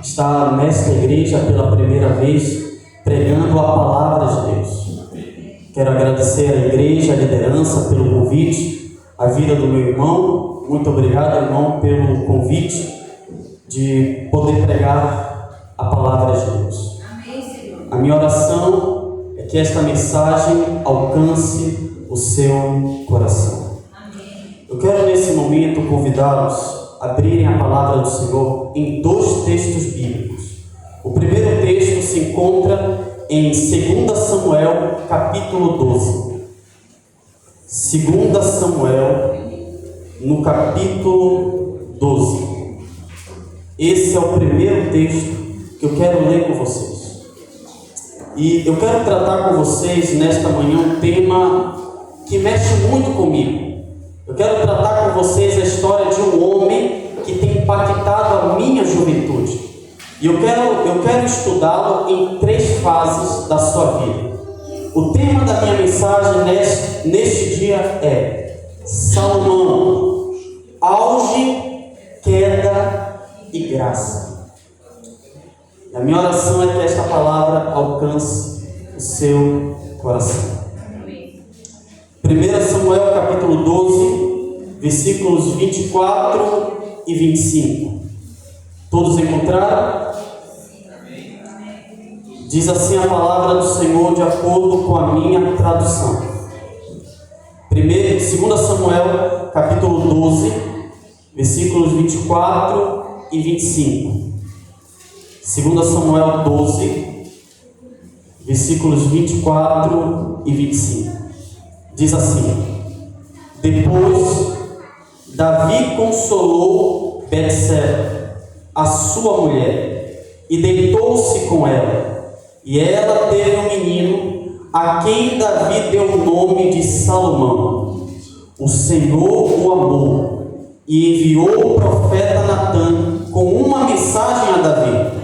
estar nesta igreja pela primeira vez, pregando a palavra de Deus. Quero agradecer à igreja, à liderança pelo convite, a vida do meu irmão. Muito obrigado, irmão, pelo convite de poder pregar a palavra de Deus. Amém, Senhor. A minha oração é que esta mensagem alcance o seu coração. Amém. Eu quero nesse momento convidá-los a abrirem a palavra do Senhor em dois textos bíblicos. O primeiro texto se encontra em 2 Samuel, capítulo 12. 2 Samuel, no capítulo 12. Esse é o primeiro texto que eu quero ler com vocês. E eu quero tratar com vocês nesta manhã um tema que mexe muito comigo. Eu quero tratar com vocês a história de um homem que tem impactado a minha juventude. E eu quero estudá-lo em 3 fases da sua vida. O tema da minha mensagem neste dia é Salomão, auge, queda e graça. E a minha oração é que esta palavra alcance o seu coração. 1 Samuel capítulo 12, versículos 24 e 25. Todos encontraram? Diz assim a palavra do Senhor de acordo com a minha tradução. 2 Samuel capítulo 12, versículos 24 e 25. 2 Samuel 12, versículos 24 e 25. Diz assim: Depois Davi consolou Betseba, a sua mulher, e deitou-se com ela. E ela teve um menino, a quem Davi deu o nome de Salomão. O Senhor o amou e enviou o profeta Natã com uma mensagem a Davi.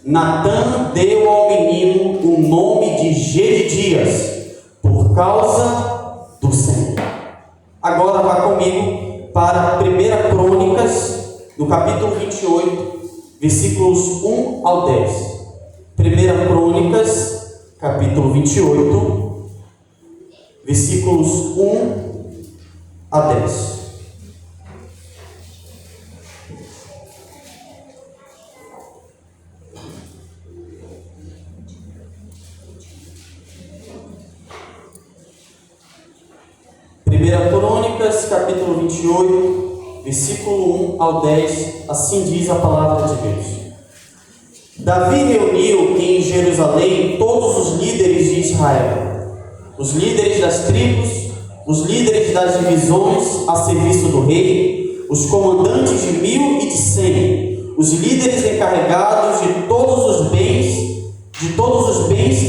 Natã deu ao menino o nome de Jedidias, por causa do Senhor. Agora vá comigo para 1 Crônicas, no capítulo 28, versículos 1 ao 10. 1 Crônicas, capítulo 28, versículos 1 a 10. Primeira Crônicas, capítulo 28, versículo 1 ao 10, assim diz a palavra de Deus. Davi reuniu em Jerusalém todos os líderes de Israel, os líderes das tribos, os líderes das divisões a serviço do rei, os comandantes de 1000 e de 100, os líderes encarregados de todos os bens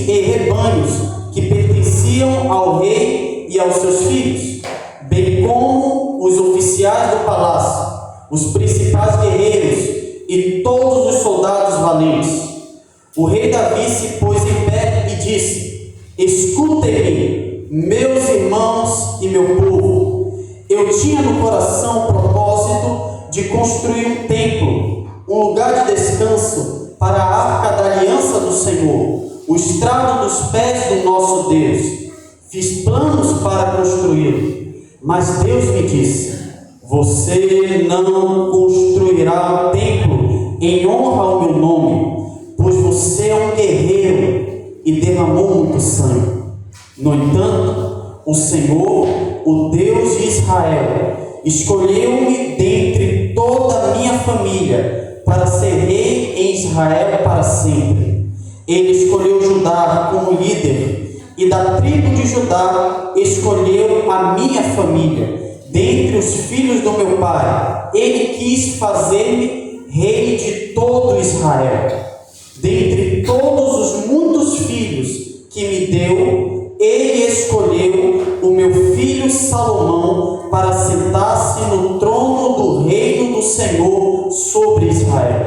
e rebanhos que pertenciam ao rei e aos seus filhos, bem como os oficiais do palácio, os principais guerreiros e todos os soldados valentes. O rei Davi se pôs em pé e disse: Escutem-me, meus irmãos e meu povo. Eu tinha no coração o propósito de construir um templo, um lugar de descanso para a arca da aliança do Senhor, o estrado dos pés do nosso Deus. Fiz planos para construí-lo, mas Deus me disse: Você não construirá um templo em honra ao meu nome, pois você é um guerreiro e derramou muito sangue. No entanto, o Senhor, o Deus de Israel, escolheu-me dentre toda a minha família para ser rei em Israel para sempre. Ele escolheu Judá como líder, e da tribo de Judá escolheu a minha família. Dentre os filhos do meu pai, ele quis fazer-me rei de todo Israel. Dentre todos os muitos filhos que me deu, ele escolheu o meu filho Salomão para sentar-se no trono do reino do Senhor sobre Israel.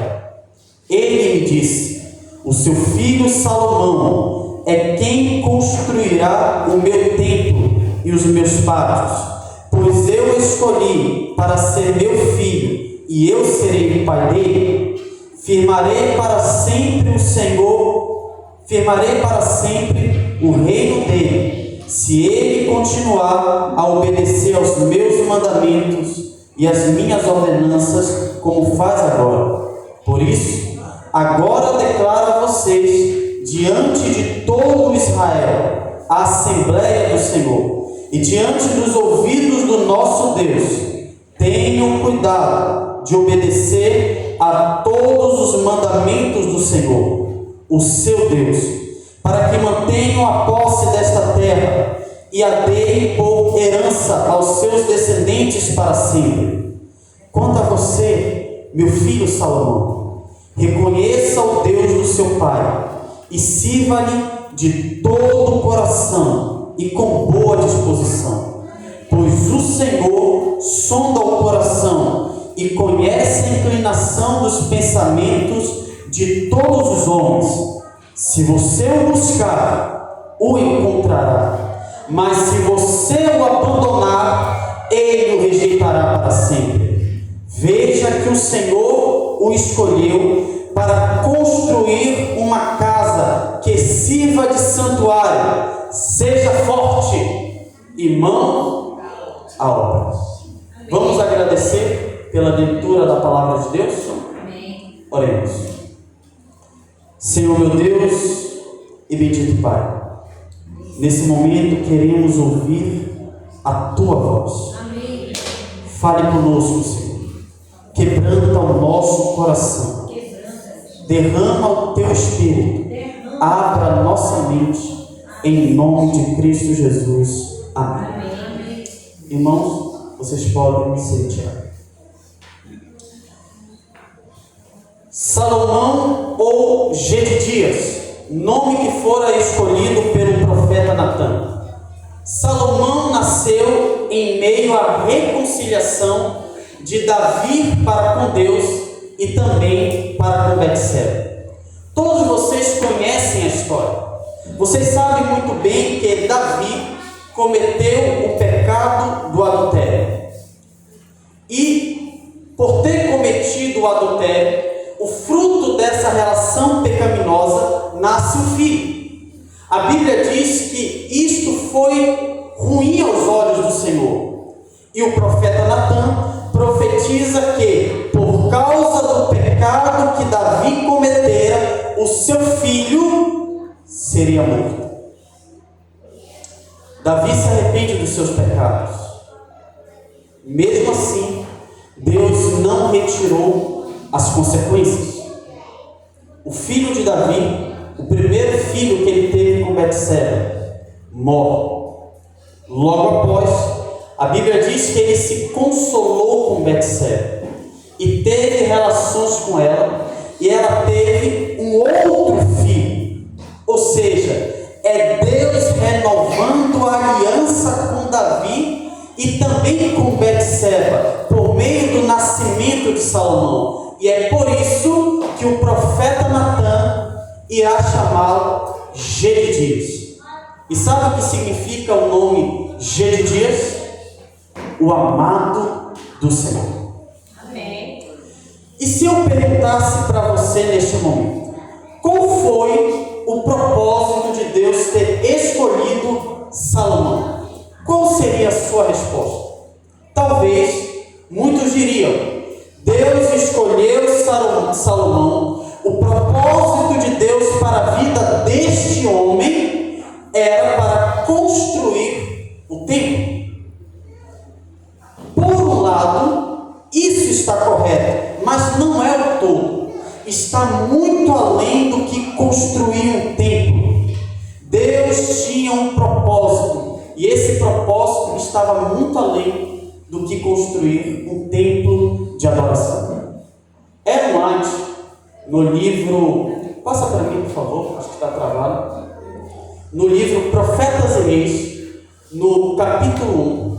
Ele me disse: O seu filho Salomão é quem construirá o meu templo e os meus pátios, pois eu escolhi para ser meu filho e eu serei o pai dele. Firmarei para sempre o Senhor, firmarei para sempre o reino dele, se ele continuar a obedecer aos meus mandamentos e às minhas ordenanças, como faz agora. Por isso, agora declaro a vocês, diante de todo Israel, a Assembleia do Senhor, e diante dos ouvidos do nosso Deus, tenham cuidado de obedecer a todos os mandamentos do Senhor, o seu Deus, para que mantenham a posse desta terra e a deem por herança aos seus descendentes para sempre. Quanto a você, meu filho Salomão, reconheça o Deus do seu pai e sirva-lhe de todo o coração e com boa disposição, pois o Senhor sonda o coração e conhece a inclinação dos pensamentos de todos os homens. Se você o buscar, o encontrará, mas se você o abandonar, ele o rejeitará para sempre. Veja que o Senhor o escolheu para construir uma casa que sirva de santuário. Seja forte e mão à obra. Vamos agradecer pela leitura da palavra de Deus? Amém. Oremos. Senhor meu Deus e bendito Pai, nesse momento queremos ouvir a Tua voz. Amém. Fale conosco, Senhor. Quebranta o nosso coração. Derrama o Teu Espírito. Abra a nossa mente. Em nome de Cristo Jesus. Amém. Amém. Irmãos, vocês podem se retirar. Salomão ou Gedidias, nome que fora escolhido pelo profeta Natan. Salomão nasceu em meio à reconciliação de Davi para com Deus e também para com Betseba. Todos vocês conhecem a história. Vocês sabem muito bem que Davi cometeu o pecado do adultério. E por ter cometido o adultério, o fruto dessa relação pecaminosa nasce o filho. A Bíblia diz que isto foi ruim aos olhos do Senhor. E o profeta Natan profetiza que, por causa do pecado que Davi cometera, o seu filho seria morto. Davi se arrepende dos seus pecados. Mesmo assim, Deus não retirou as consequências. O filho de Davi, o primeiro filho que ele teve com Betseba, morre. Logo após, a Bíblia diz que ele se consolou com Betseba e teve relações com ela, e ela teve um outro filho. Ou seja, é Deus renovando a aliança com Davi e também com Betseba, por meio do nascimento de Salomão. E é por isso que o profeta Natan irá chamá-lo Gedidias. E sabe o que significa o nome Gedidias? O amado do Senhor. Amém. E se eu perguntasse para você neste momento, qual foi o propósito de Deus ter escolhido Salomão? Qual seria a sua resposta? Talvez muitos diriam: Deus escolheu Salomão. O propósito de Deus para a vida deste homem era para construir o templo. Por um lado, isso está correto, mas não é o todo. Está muito além do que construir um templo. Deus tinha um propósito, e esse propósito estava muito além do que construir um templo de adoração. Ellen White, no livro, passa para mim por favor, acho que está travado, no livro Profetas e Reis, no capítulo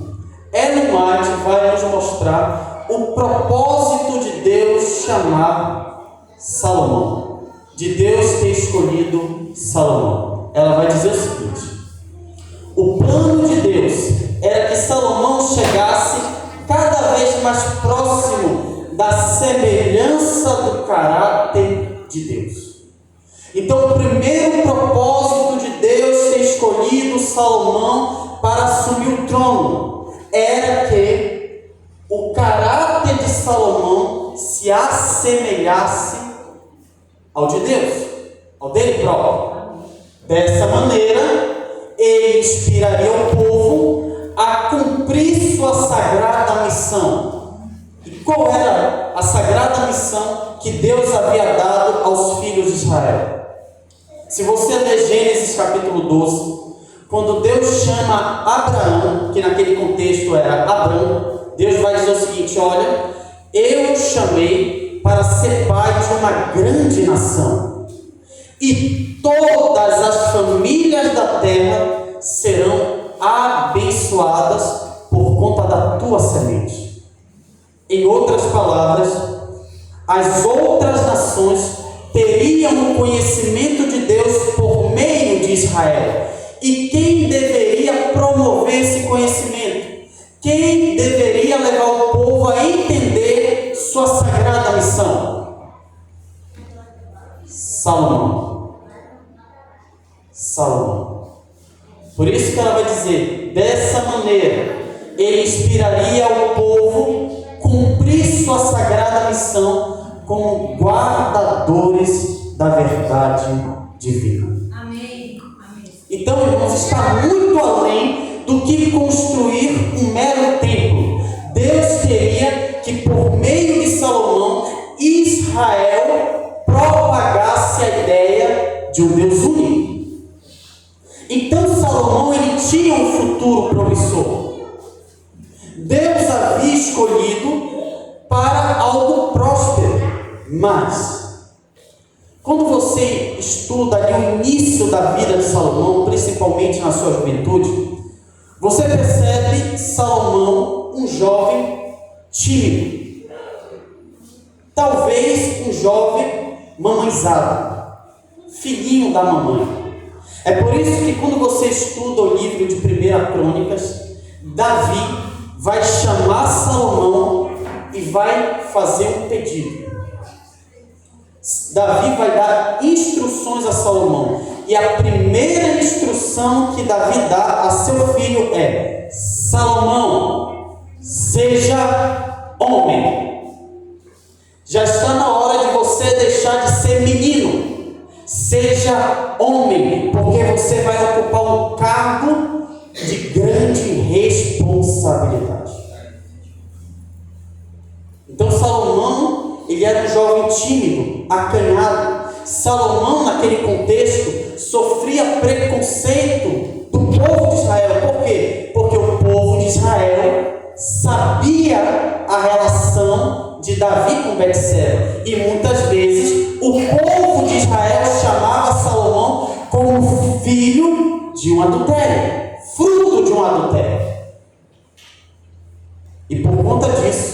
1, Ellen White vai nos mostrar o propósito de Deus chamar Salomão, de Deus ter escolhido Salomão. Ela vai dizer o seguinte: o plano de Deus era que Salomão chegasse cada vez mais próximo da semelhança do caráter de Deus. Então, o primeiro propósito de Deus ter escolhido Salomão para assumir o trono era que o caráter de Salomão se assemelhasse ao de Deus, ao dele próprio. Dessa maneira, ele inspiraria o povo a cumprir sua sagrada missão. E qual era a sagrada missão que Deus havia dado aos filhos de Israel? Se você ler Gênesis capítulo 12, quando Deus chama Abraão, que naquele contexto era Abrão, Deus vai dizer o seguinte: olha, eu o chamei para ser pai de uma grande nação, e todas as famílias da terra serão abençoadas por conta da tua semente. Em outras palavras, as outras nações teriam o conhecimento de Deus por meio de Israel. E quem deveria promover esse conhecimento? Quem deveria levar o povo a entender sua sagrada missão? Salomão. Por isso que ela vai dizer, dessa maneira, ele inspiraria o povo a cumprir sua sagrada missão como guardadores da verdade divina. Amém. Então, irmãos, está muito além do que construir um mero templo. Deus queria que, por meio de Salomão, Israel propagasse a ideia de um Deus único. Então, Salomão, ele tinha um futuro promissor. Deus havia escolhido para algo próspero. Mas, quando você estuda ali o início da vida de Salomão, principalmente na sua juventude, você percebe Salomão um jovem tímido. Talvez um jovem mamãezado, filhinho da mamãe. É por isso que quando você estuda o livro de 1 Crônicas, Davi vai chamar Salomão e vai fazer um pedido. Davi vai dar instruções a Salomão. E a primeira instrução que Davi dá a seu filho é: Salomão, seja homem. Já está na hora de você deixar de ser menino. Seja homem, porque você vai ocupar um cargo de grande responsabilidade. Então Salomão, ele era um jovem tímido, acanhado. Salomão, naquele contexto, sofria preconceito do povo de Israel. Por quê? Porque o povo de Israel sabia a relação de Davi com Betseba. E muitas vezes o povo de Israel chamava Salomão como filho de um adultério, fruto de um adultério. E por conta disso,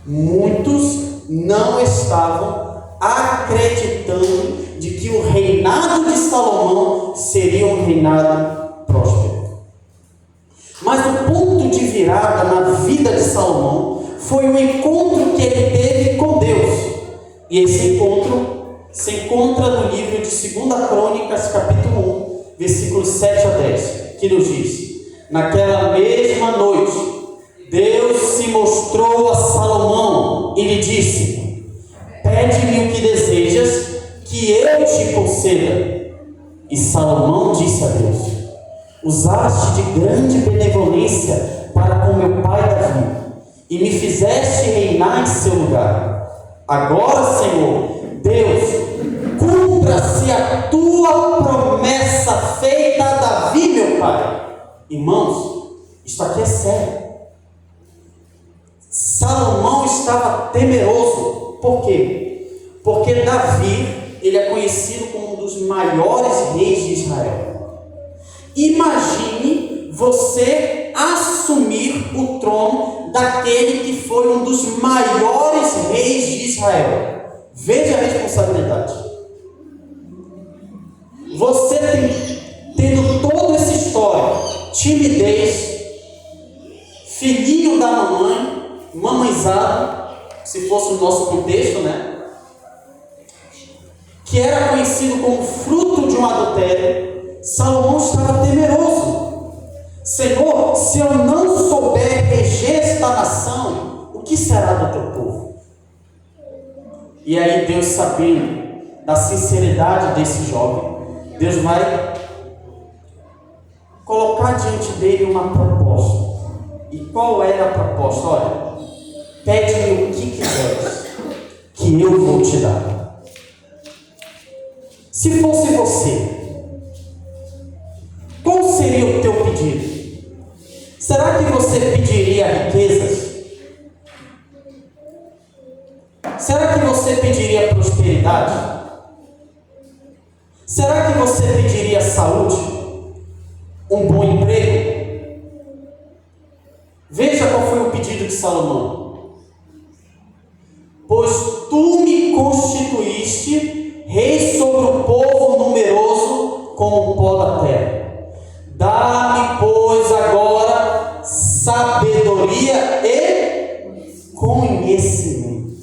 muitos não estavam acreditando de que o reinado de Salomão seria um reinado próspero. Mas o ponto de virada na vida de Salomão foi o encontro que ele teve com Deus. E esse encontro se encontra no livro de 2 Crônicas, capítulo 1, versículos 7 a 10, que nos diz: naquela mesma noite, Deus se mostrou a Salomão e lhe disse: pede-me o que desejas, que eu te conceda. E Salomão disse a Deus: usaste de grande benevolência para com meu pai Davi, e me fizeste reinar em seu lugar. Agora, Senhor Deus, cumpra-se a tua promessa feita a Davi, meu pai. Irmãos, isso aqui é sério. Salomão estava temeroso. Por quê? Porque Davi, ele é conhecido como um dos maiores reis de Israel. Imagine você assumir o trono daquele que foi um dos maiores reis de Israel. Veja a responsabilidade. Você tendo toda essa história, timidez, filhinho da mamãe, mamãezado, se fosse no nosso contexto, né? Que era conhecido como fruto de um adultério, Salomão estava temeroso. Senhor, se eu não souber reger esta nação, o que será do teu povo? E aí Deus, sabendo da sinceridade desse jovem, Deus vai colocar diante dele uma proposta. E qual era a proposta? Olha, pede-me o que quiseres, que eu vou te dar. Se fosse você, qual seria o teu pedido? Será que você pediria riquezas? Será que você pediria prosperidade? Será que você pediria saúde? Um bom emprego? Veja qual foi o pedido de Salomão. Pois tu me constituíste rei sobre o povo numeroso como o pó da terra. Dá-me, pois, agora sabedoria e conhecimento.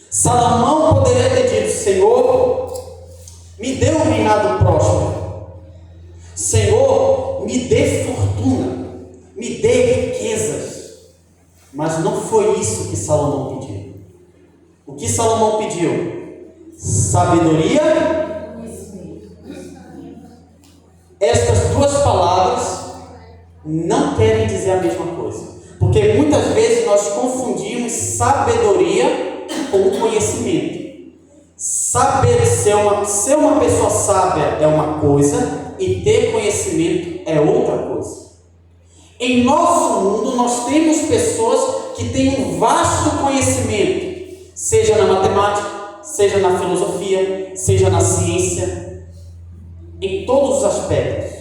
Salomão poderia ter dito: Senhor, me dê um reinado próspero. Senhor, me dê fortuna, me dê riquezas. Mas não foi isso que Salomão pediu. O que Salomão pediu? Sabedoria. Estas duas palavras não querem dizer a mesma coisa, porque muitas vezes nós confundimos sabedoria com conhecimento. Saber ser uma pessoa sábia é uma coisa, e ter conhecimento é outra coisa. Em nosso mundo nós temos pessoas que têm um vasto conhecimento, seja na matemática, seja na filosofia, seja na ciência, em todos os aspectos.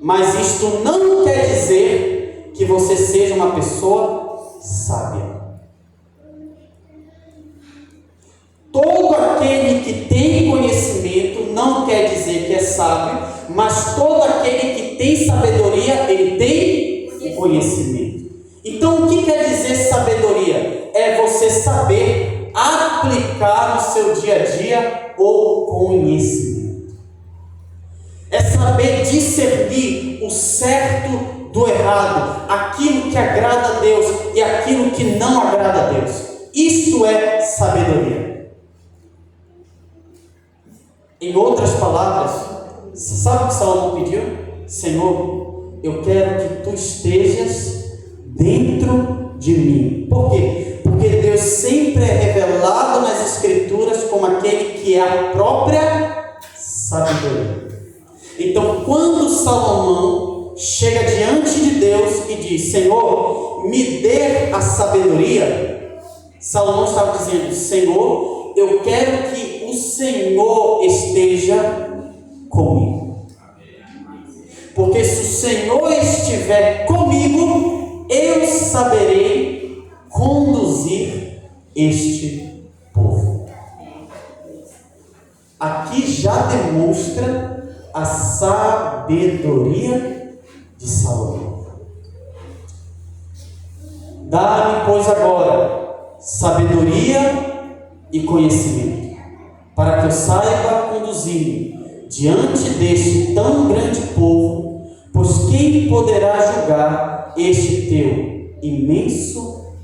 Mas isto não quer dizer que você seja uma pessoa sábia. Todo aquele que tem conhecimento não quer dizer que é sábio, mas todo aquele que tem sabedoria, ele tem conhecimento. Então, o que quer dizer sabedoria? É você saber aplicar no seu dia a dia o conhecimento. É saber discernir o certo do errado, aquilo que agrada a Deus e aquilo que não agrada a Deus. Isto é sabedoria. Em outras palavras, sabe o que Salomão pediu? Senhor, eu quero que tu estejas dentro de mim. Por quê? Porque Deus sempre é revelado nas Escrituras como aquele que é a própria sabedoria. Então, quando Salomão chega diante de Deus e diz: Senhor, me dê a sabedoria, Salomão estava dizendo: Senhor, eu quero que o Senhor esteja comigo. Porque se o Senhor estiver comigo, eu saberei conduzir este povo. Aqui já demonstra a sabedoria de Salomão. Dá-me, pois, agora sabedoria e conhecimento, para que eu saiba conduzir-me diante deste tão grande povo, pois quem poderá julgar este teu imenso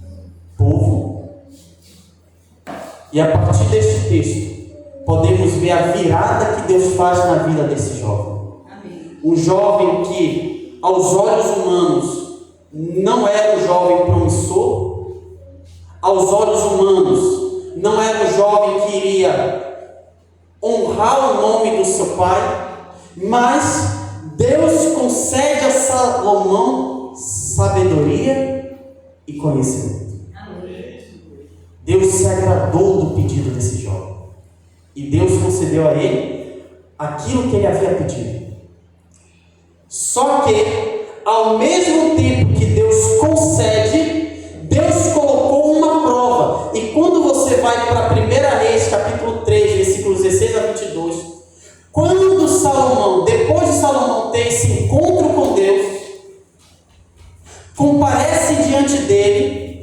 povo? E a partir deste texto, podemos ver a virada que Deus faz na vida desse jovem. Um jovem que, aos olhos humanos, não era um jovem promissor, aos olhos humanos, não era um jovem que iria honrar o nome do seu pai, mas Deus concede a Salomão sabedoria e conhecimento. Deus se agradou do pedido desse jovem, e Deus concedeu a ele aquilo que ele havia pedido. Só que, ao mesmo tempo que Deus concede, Deus colocou uma prova. E quando você vai para 1 Reis, capítulo 3, versículos 16 a 22, quando Salomão, depois de Salomão ter esse encontro com Deus, comparece diante dele,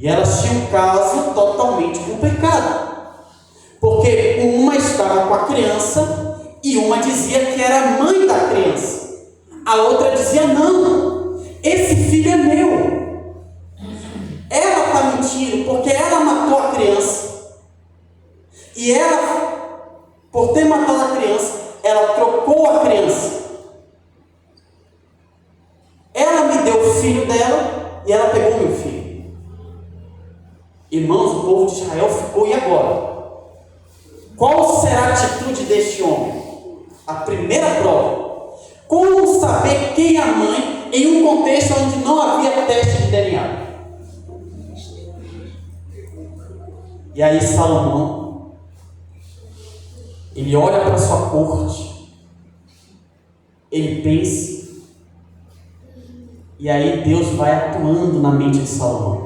E elas tinham um caso totalmente complicado. Porque uma estava com a criança e uma dizia que era mãe da criança. A outra dizia: não, esse filho é meu. Ela está mentindo porque ela matou a criança. E ela, por ter matado a criança, ela trocou a criança. Ela me deu o filho dela e ela pegou meu filho. Irmãos, o povo de Israel ficou: e agora? Qual será a atitude deste homem? A primeira prova. Como saber quem é a mãe em um contexto onde não havia teste de DNA? E aí Salomão, ele olha para sua corte, ele pensa, e aí Deus vai atuando na mente de Salomão,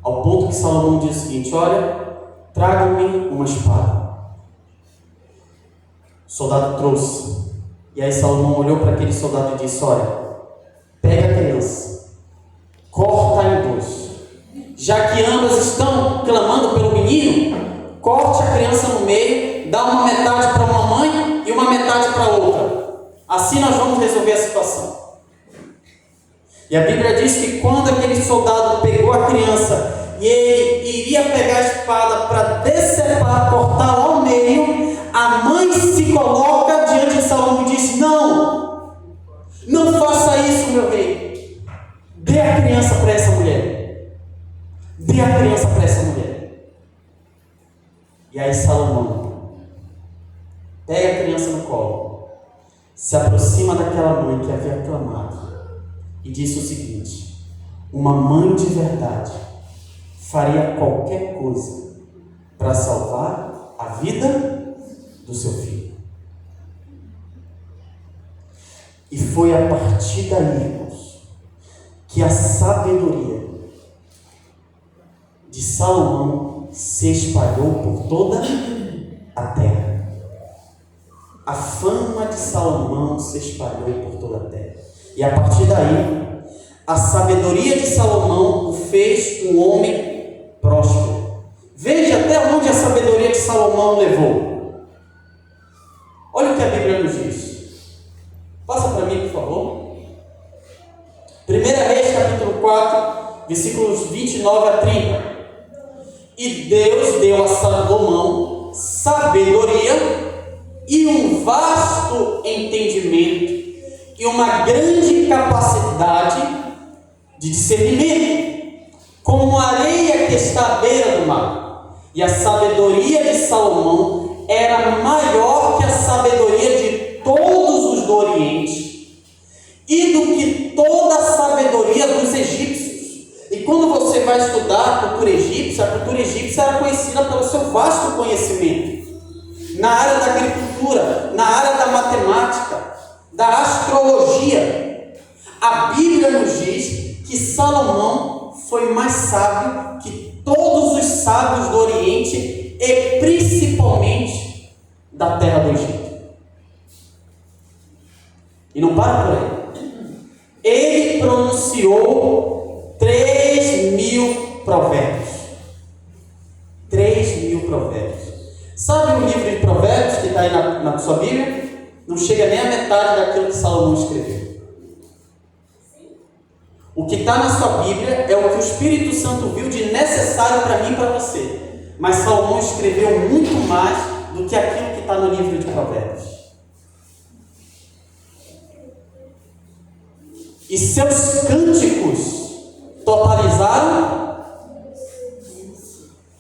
ao ponto que Salomão diz o seguinte: olha, tragam-me uma espada. O soldado trouxe. E aí Salomão olhou para aquele soldado e disse: olha, pega a criança, corta em dois. Já que ambas estão clamando pelo menino, corte a criança no meio, dá uma metade para uma mãe e uma metade para outra. Assim nós vamos resolver a situação. E a Bíblia diz que quando aquele soldado pegou a criança e ele iria pegar a espada para decepar, cortar lá ao meio, a mãe se coloca diante de Salomão e diz: não, não faça isso, meu rei. Dê a criança para essa mulher. Dê a criança para essa mulher. E aí Salomão pega a criança no colo, se aproxima daquela mãe que havia clamado e disse o seguinte: uma mãe de verdade faria qualquer coisa para salvar a vida do seu filho. E foi a partir daí, irmãos, que a sabedoria de Salomão se espalhou por toda a terra. A fama de Salomão se espalhou por toda a terra. E a partir daí, a sabedoria de Salomão o fez um homem próspero. Veja até onde a sabedoria de Salomão levou. Olha o que a Bíblia nos diz. Passa para mim, por favor. 1 Reis, capítulo 4, versículos 29 a 30. E Deus deu a Salomão sabedoria e um vasto entendimento e uma grande capacidade de discernimento, como a areia que está à beira do mar. E a sabedoria de Salomão era maior que a sabedoria de todos os do Oriente e do que toda a sabedoria dos egípcios. E quando você vai estudar a cultura egípcia era conhecida pelo seu vasto conhecimento na área da agricultura, na área da matemática, da astrologia. A Bíblia nos diz que Salomão foi mais sábio que todos os sábios do Oriente e principalmente da terra do Egito. E não para por aí. Ele pronunciou 3.000 provérbios. 3.000 provérbios. Sabe o livro de provérbios que está aí na sua Bíblia? Não chega nem a metade daquilo que Salomão escreveu. O que está na sua Bíblia é o que o Espírito Santo viu de necessário para mim e para você. Mas Salomão escreveu muito mais do que aquilo que está no livro de provérbios. E seus cânticos totalizaram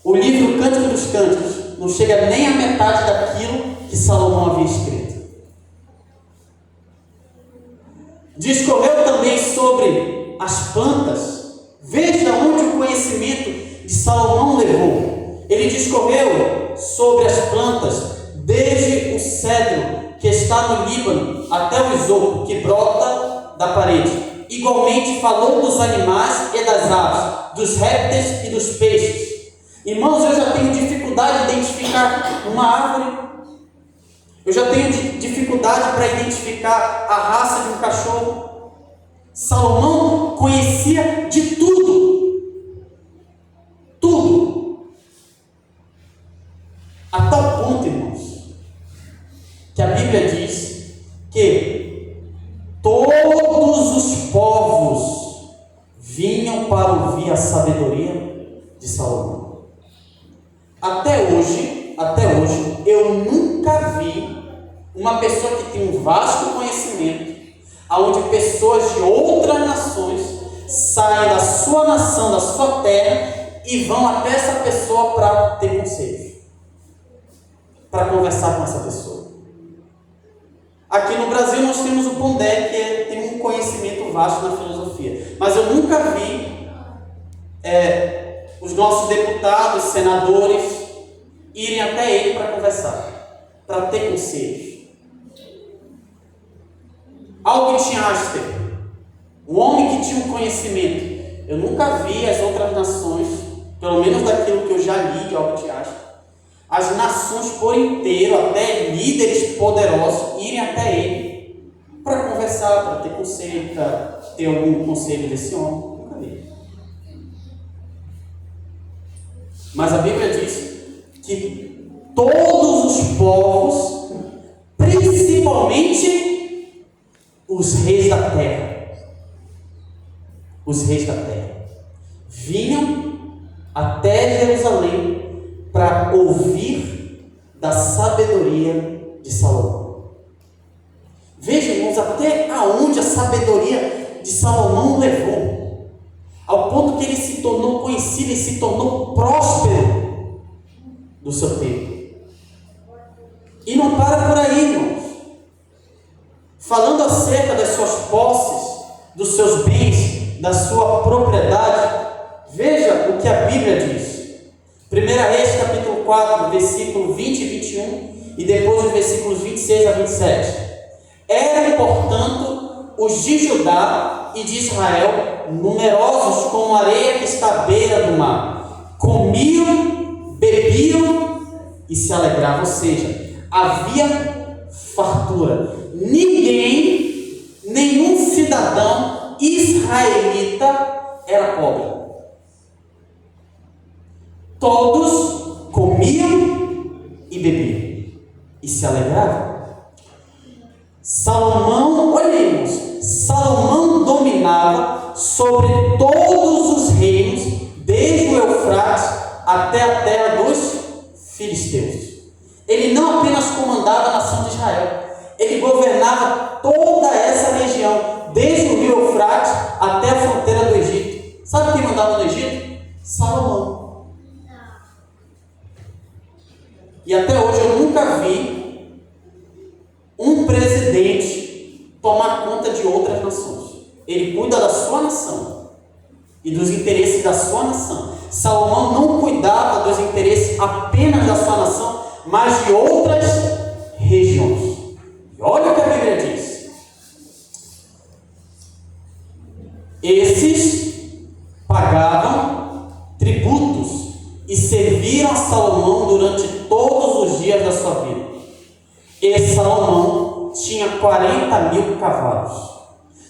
o livro Cântico dos Cânticos. Não chega nem a metade daquilo que Salomão havia escrito. Discorreu também sobre as plantas. Veja onde o conhecimento de Salomão levou. Ele discorreu sobre as plantas, desde o cedro que está no Líbano até o isopo que brota da parede. Igualmente falou dos animais e das aves, dos répteis e dos peixes. Irmãos, eu já tenho dificuldade de identificar uma árvore. Eu já tenho dificuldade para identificar a raça de um cachorro. Salomão conhecia de tudo. disponham para ouvir a sabedoria de Salomão. Até hoje, eu nunca vi uma pessoa que tem um vasto conhecimento, onde pessoas de outras nações saem da sua nação, da sua terra, e vão até essa pessoa para ter conselho, para conversar com essa pessoa. Aqui no Brasil nós temos o Pondé, que tem um conhecimento vasto na filosofia, mas eu nunca vi os nossos deputados, senadores, irem até ele para conversar, para ter conselhos. Albert Einstein, um homem que tinha um conhecimento. Eu nunca vi as outras nações, pelo menos daquilo que eu já li de Albert Einstein, as nações por inteiro, até líderes poderosos, irem até ele para conversar, para ter conselho, para ter algum conselho desse homem. Nunca vi. Mas a Bíblia diz que todos os povos, principalmente os reis da terra, vinham até Jerusalém para ouvir da sabedoria de Salomão. Vejam, irmãos, até aonde a sabedoria de Salomão levou, ao ponto que ele se tornou conhecido e se tornou próspero do seu tempo. E não para por aí, irmãos. Falando acerca das suas posses, dos seus bens, da sua propriedade, veja o que a Bíblia diz. 1 Reis, capítulo 4, versículo 20 e 21, e depois os versículos 26 a 27. Eram, portanto, os de Judá e de Israel, numerosos como a areia que está à beira do mar. Comiam, bebiam e se alegravam, ou seja, havia fartura. Nenhum cidadão israelita era pobre. Todos comiam e bebiam e se alegravam. Salomão dominava sobre todos os reinos, desde o Eufrates até a terra dos filisteus. Ele não apenas comandava a nação de Israel, ele governava toda essa região, desde o rio Eufrates até a fronteira do Egito. Sabe quem mandava no Egito? Salomão. E até hoje eu nunca vi um presidente tomar conta de outras nações. Ele cuida da sua nação e dos interesses da sua nação. Salomão não cuidava dos interesses apenas da sua nação, mas de outras regiões. E olha o que a Bíblia diz. Esses pagavam tributos e serviram a Salomão durante todos os dias da sua vida. E Salomão tinha 40.000 cavalos.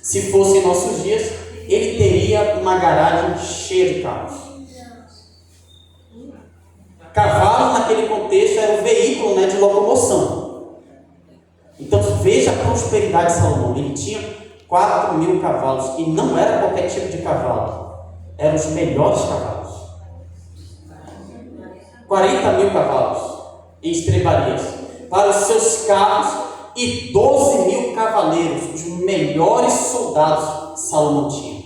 Se fosse em nossos dias, ele teria uma garagem cheia de carros. Cavalo, naquele contexto, era um veículo, de locomoção. Então, veja a prosperidade de Salomão. Ele tinha 4.000 cavalos. E não era qualquer tipo de cavalo. Eram os melhores cavalos. 40.000 cavalos em estrebarias para os seus carros e 12.000 cavaleiros, os melhores soldados Salomão tinha.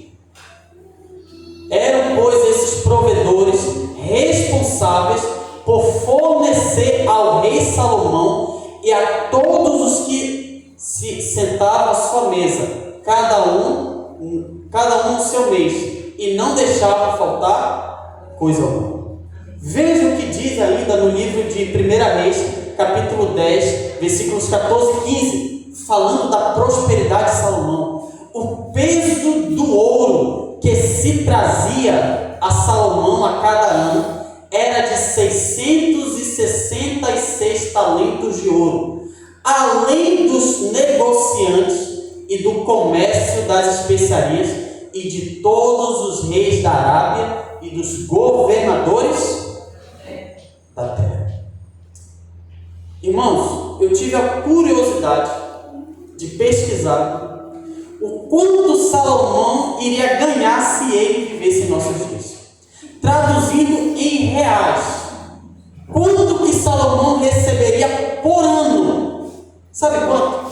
Eram, pois, esses provedores responsáveis por fornecer ao rei Salomão e a todos os que se sentavam à sua mesa, cada um no seu mês, e não deixavam faltar coisa alguma. Veja o que diz ainda no livro de 1 Reis, capítulo 10, versículos 14 e 15, falando da prosperidade de Salomão. O peso do ouro que se trazia a Salomão a cada ano era de 666 talentos de ouro, além dos negociantes e do comércio das especiarias e de todos os reis da Arábia e dos governadores da terra. Irmãos, eu tive a curiosidade de pesquisar o quanto Salomão iria ganhar se ele vivesse desse em nossos dias. Traduzindo em reais, quanto que Salomão receberia por ano? Sabe quanto?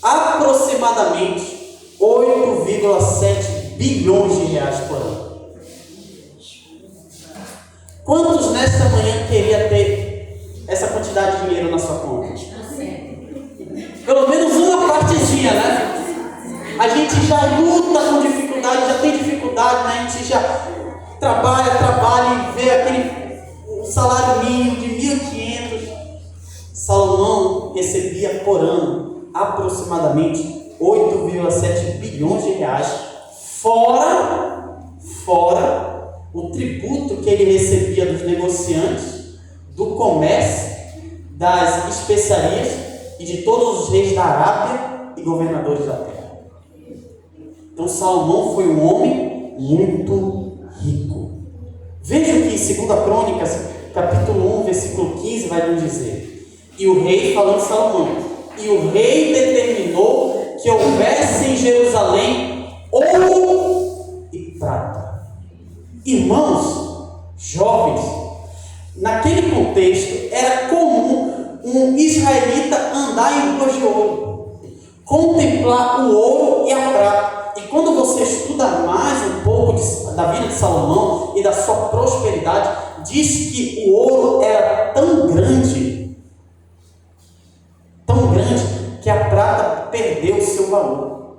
Aproximadamente 8,7 bilhões de reais por ano. Quantos nesta manhã queria ter essa quantidade de dinheiro na sua conta? Pelo menos uma partezinha, né? A gente já luta com dificuldade, já tem dificuldade, né? A gente já trabalha e vê aquele salário mínimo de 1.500. Salomão recebia por ano aproximadamente 8,7 bilhões de reais, fora o tributo que ele recebia dos negociantes, do comércio, das especiarias e de todos os reis da Arábia e governadores da terra. Então Salomão foi um homem muito rico. Veja que em 2 Crônicas, capítulo 1, versículo 15, vai nos dizer: e o rei, falando de Salomão, e o rei determinou que houvesse em Jerusalém ouro e prata. Irmãos, jovens, naquele contexto era comum um israelita andar em ruas de ouro, contemplar o ouro e a prata. E quando você estuda mais um pouco da vida de Salomão e da sua prosperidade, diz que o ouro era tão grande, que a prata perdeu o seu valor.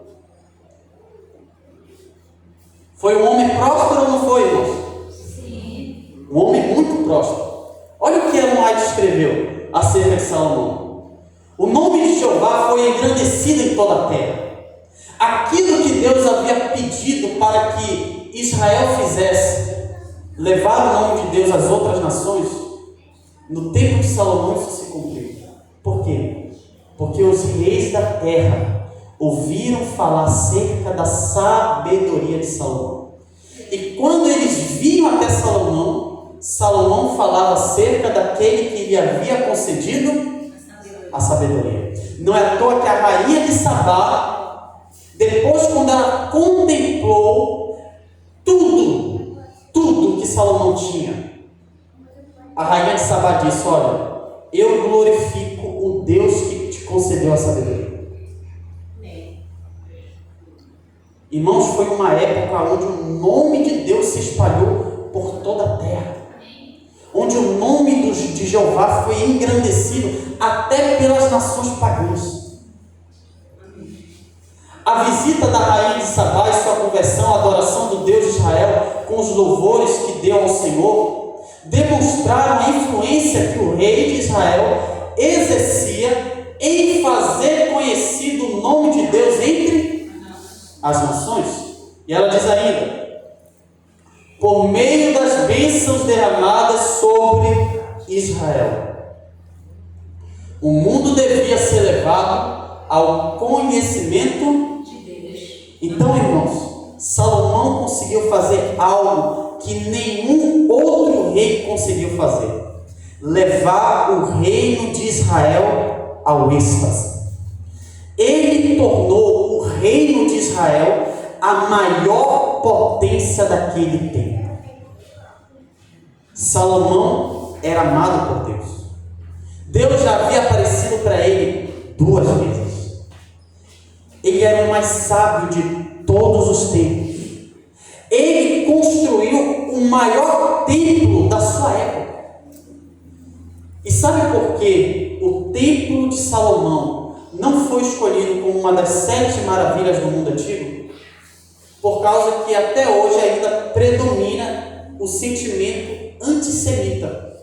Foi um homem próspero ou não foi, irmãos? Sim. Um homem muito próspero. Olha o que Ellen White escreveu acerca de Salomão. O nome de Jeová foi engrandecido em toda a terra. Aquilo que Deus havia pedido para que Israel fizesse, levar o nome de Deus às outras nações, no tempo de Salomão isso se cumpriu. Por quê? Porque os reis da terra ouviram falar acerca da sabedoria de Salomão. E quando eles vinham até Salomão, Salomão falava acerca daquele que lhe havia concedido a sabedoria. Não é à toa que a rainha de Sabá, depois quando ela contemplou tudo que Salomão tinha, a rainha de Sabá disse: olha, eu glorifico o Deus que te concedeu a sabedoria. Irmãos, foi uma época onde o nome de Deus se espalhou por toda a terra, onde o nome de Jeová foi engrandecido até pelas nações pagãs. A visita da rainha de Sabá e sua conversão, a adoração do Deus de Israel com os louvores que deu ao Senhor, demonstraram a influência que o rei de Israel exercia em fazer conhecido o nome de Deus entre as nações. E ela diz ainda: por meio das bênçãos derramadas sobre Israel, o mundo devia ser levado ao conhecimento de Deus. Então, irmãos, Salomão conseguiu fazer algo que nenhum outro rei conseguiu fazer: levar o reino de Israel ao êxtase. Ele tornou o reino de Israel a maior potência daquele tempo. Salomão era amado por Deus. Deus já havia aparecido para ele 2 vezes. Ele era o mais sábio de todos os tempos. Ele construiu o maior templo da sua época. E sabe por que o templo de Salomão não foi escolhido como uma das 7 maravilhas do mundo antigo? Por causa que até hoje ainda predomina o sentimento antissemita,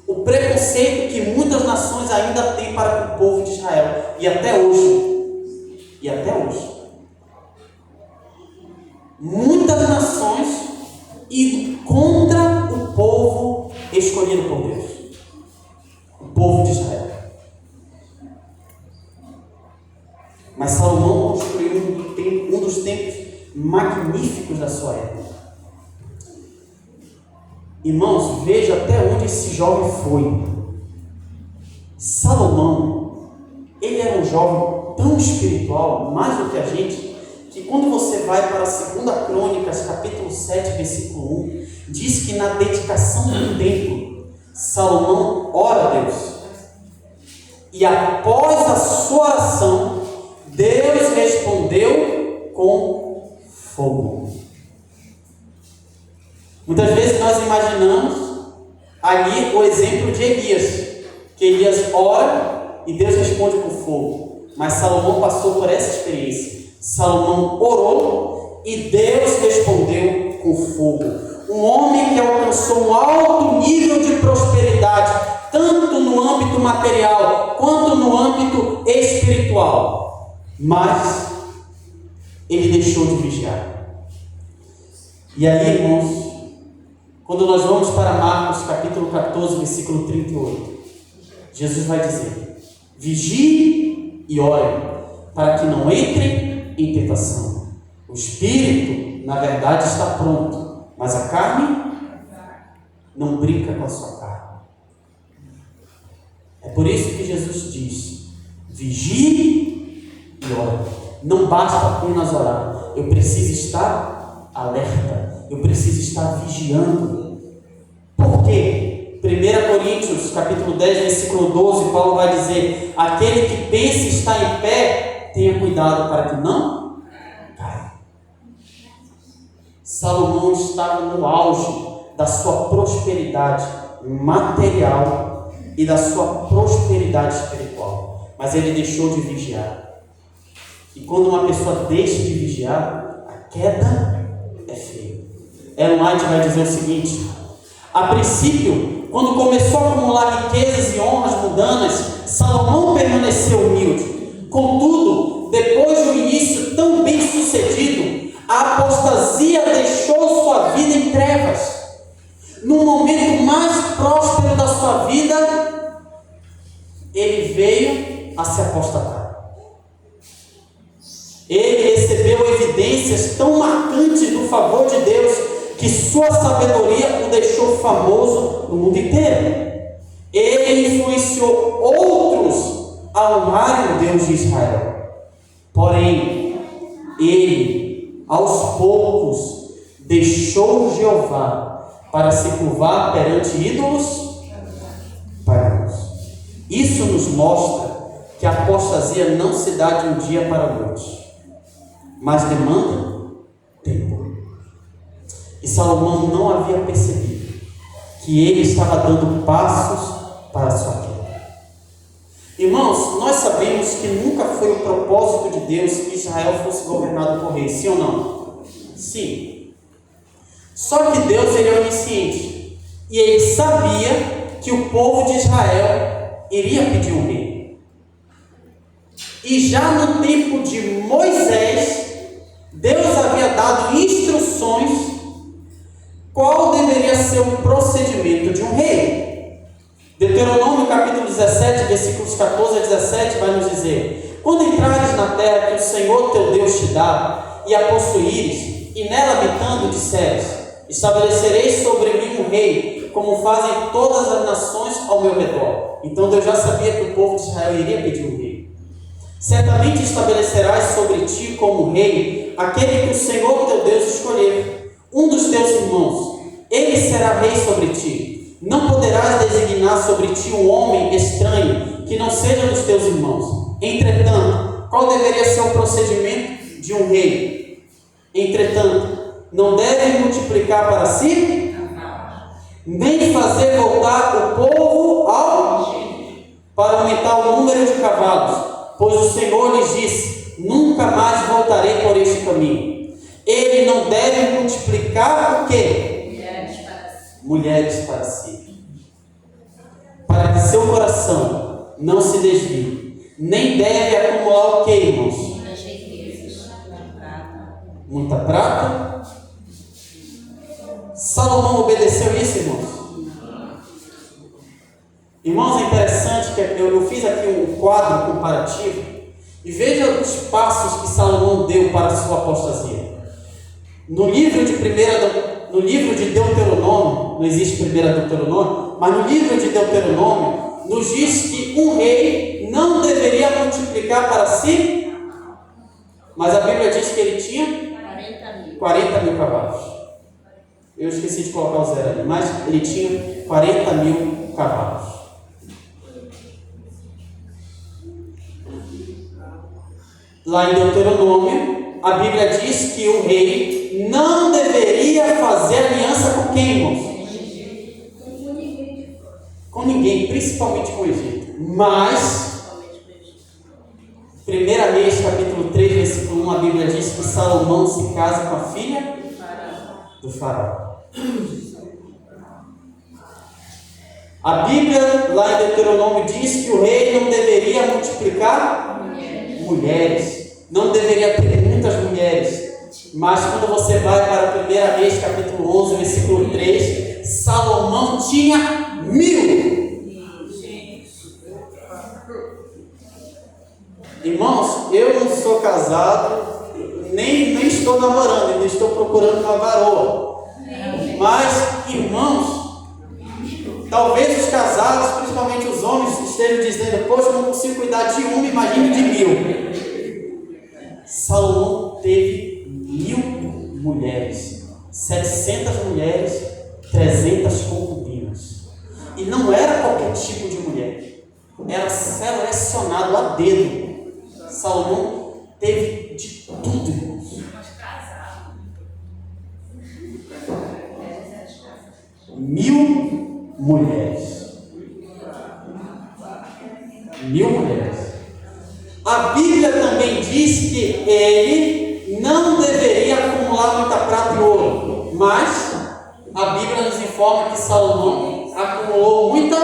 o preconceito que muitas nações ainda têm para com o povo de Israel, e até hoje muitas nações indo contra o povo escolhido por Deus, o povo de Israel. Mas Salomão construiu um dos templos magníficos da sua época. Irmãos, veja até onde esse jovem foi. Salomão, ele era um jovem tão espiritual, mais do que a gente, que quando você vai para a 2 Crônicas, capítulo 7, versículo 1, diz que na dedicação do templo, Salomão ora a Deus. E após a sua oração, Deus respondeu com fogo. Muitas vezes nós imaginamos ali o exemplo de Elias, que Elias ora e Deus responde com fogo. Mas Salomão passou por essa experiência. Salomão orou e Deus respondeu com fogo. Um homem que alcançou um alto nível de prosperidade, tanto no âmbito material quanto no âmbito espiritual. Mas ele deixou de vigiar. E aí, irmãos, quando nós vamos para Marcos capítulo 14, versículo 38, Jesus vai dizer: vigie e orem, para que não entrem em tentação. O espírito, na verdade, está pronto, mas a carne não brinca com a sua carne. É por isso que Jesus diz: vigie e ore. Não basta apenas orar, eu preciso estar alerta, eu preciso estar vigiando. Por quê? 1 Coríntios capítulo 10, versículo 12, Paulo vai dizer: aquele que pensa estar em pé, tenha cuidado para que não caia. Salomão estava no auge da sua prosperidade material e da sua prosperidade espiritual, mas ele deixou de vigiar. E quando uma pessoa deixa de vigiar, a queda é feia. Ellen White vai dizer o seguinte: a princípio, quando começou a acumular riquezas e honras mundanas, Salomão permaneceu humilde. Contudo, depois de um início tão bem sucedido, a apostasia deixou sua vida em trevas. No momento mais próspero da sua vida, ele veio a se apostatar. Ele recebeu evidências tão marcantes do favor de Deus que sua sabedoria o deixou famoso no mundo inteiro. Ele influenciou outros a honrarem o Deus de Israel. Porém, ele, aos poucos, deixou Jeová para se curvar perante ídolos pagãos. Isso nos mostra que a apostasia não se dá de um dia para a noite, mas demanda tempo. E Salomão não havia percebido que ele estava dando passos para a sua queda. Irmãos, nós sabemos que nunca foi o propósito de Deus que Israel fosse governado por rei, sim ou não? Sim. Só que Deus, ele é onisciente, e ele sabia que o povo de Israel iria pedir um rei. E já no tempo de Moisés, Deus havia dado instruções qual deveria ser o procedimento de um rei. Deuteronômio capítulo 17, versículos 14 a 17 vai nos dizer: quando entrares na terra que o Senhor teu Deus te dá, e a possuíres, e nela habitando disseres: estabelecereis sobre mim um rei, como fazem todas as nações ao meu redor. Então Deus já sabia que o povo de Israel iria pedir um rei. Certamente estabelecerás sobre ti como rei aquele que o Senhor teu Deus escolher, um dos teus irmãos. Ele será rei sobre ti. Não poderás designar sobre ti um homem estranho que não seja dos teus irmãos. Entretanto, qual deveria ser o procedimento de um rei? Entretanto, não deve multiplicar para si, nem fazer voltar o povo para aumentar o número de cavalos, pois o Senhor lhes disse: nunca mais voltarei por este caminho. Ele não deve multiplicar o quê? Mulheres para si. Para que seu coração não se desvie. Nem deve acumular o quê, irmãos? Muita prata. Salomão obedeceu isso, irmãos? Irmãos, é interessante que eu fiz aqui um quadro comparativo e veja os passos que Salomão deu para a sua apostasia. No livro de Deuteronômio, não existe 1 Deuteronômio, mas no livro de Deuteronômio nos diz que um rei não deveria multiplicar para si Mas a Bíblia diz que ele tinha 40 mil cavalos. Eu esqueci de colocar o zero ali, mas ele tinha 40 mil cavalos. Lá em Deuteronômio, a Bíblia diz que o rei não deveria fazer aliança com quem, irmãos? Com ninguém, principalmente com o Egito. Mas, 1 Reis, capítulo 3, versículo 1, a Bíblia diz que Salomão se casa com a filha do faraó. A Bíblia, lá em Deuteronômio, diz que o rei não deveria multiplicar mulheres, não deveria ter muitas mulheres. Mas quando você vai para 1 Reis, capítulo 11, versículo 3, Salomão tinha 1000. Irmãos, eu não sou casado, nem estou namorando, ainda estou procurando uma varoa. Mas, irmãos, talvez os casados, principalmente os homens, estejam dizendo: poxa, eu não consigo cuidar de uma, imagine de 1000. Salomão teve 1000 mulheres, 700 mulheres, 300 concubinas. E não era qualquer tipo de mulher, era selecionado a dedo. Salomão teve de tudo, irmãos. 1000 mulheres. 1000 mulheres. A Bíblia também diz que ele não deveria acumular muita prata e ouro, mas a Bíblia nos informa que Salomão acumulou muita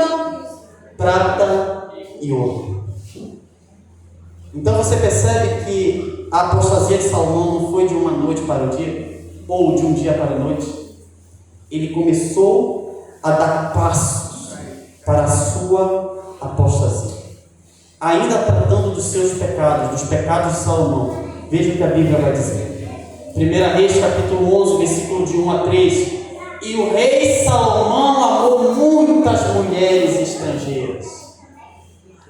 prata e ouro. Então você percebe que a apostasia de Salomão não foi de uma noite para o dia, ou de um dia para a noite. Ele começou a dar passos para a sua apostasia. Ainda tratando dos seus pecados, dos pecados de Salomão. Veja o que a Bíblia vai dizer. 1 Reis, capítulo 11, versículo de 1 a 3. E o rei Salomão amou muitas mulheres estrangeiras,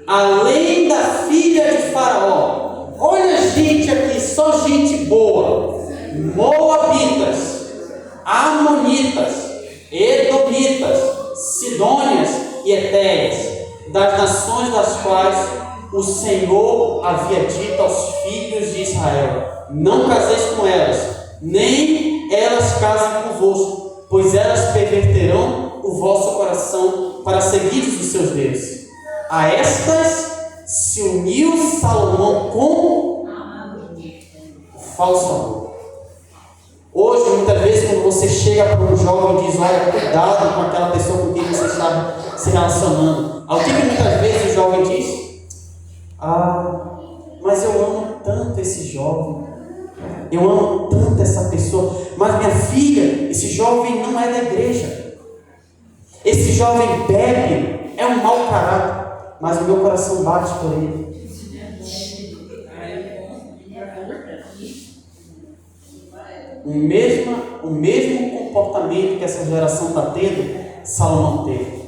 além da filha de Faraó. Olha gente aqui, só gente boa. Moabitas, Amonitas, Edomitas, Sidônias e Etéias, das nações das quais o Senhor havia dito aos filhos de Israel: não caseis com elas, nem elas casem convosco, pois elas perverterão o vosso coração para seguir os seus deuses. A estas se uniu Salomão com o falso amor. Hoje, muitas vezes, quando você chega para um jovem e diz: olha, cuidado com aquela pessoa com quem você está se relacionando. Ao que muitas vezes o jovem diz: ah, mas eu amo tanto esse jovem, eu amo tanto essa pessoa, mas minha filha, esse jovem não é da igreja, esse jovem bebe, é um mau caráter, mas o meu coração bate por ele. O mesmo comportamento que essa geração está tendo, Salomão teve.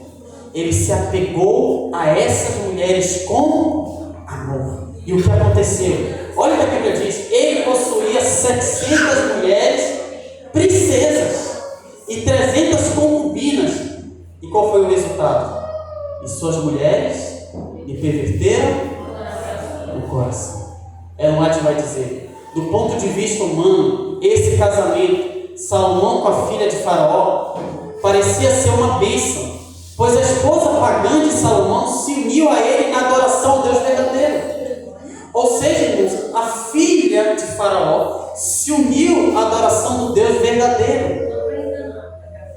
Ele se apegou a essas mulheres com amor. E o que aconteceu? Olha o que a Bíblia diz: ele possuía 700 mulheres princesas e 300 concubinas. E qual foi o resultado? E suas mulheres lhe perverteram o coração. Ellen White vai dizer: do ponto de vista humano, esse casamento, Salomão com a filha de Faraó, parecia ser uma bênção, pois a esposa pagã de Salomão se uniu a ele na adoração ao Deus verdadeiro. Ou seja, irmãos, a filha de Faraó se uniu à adoração do Deus verdadeiro.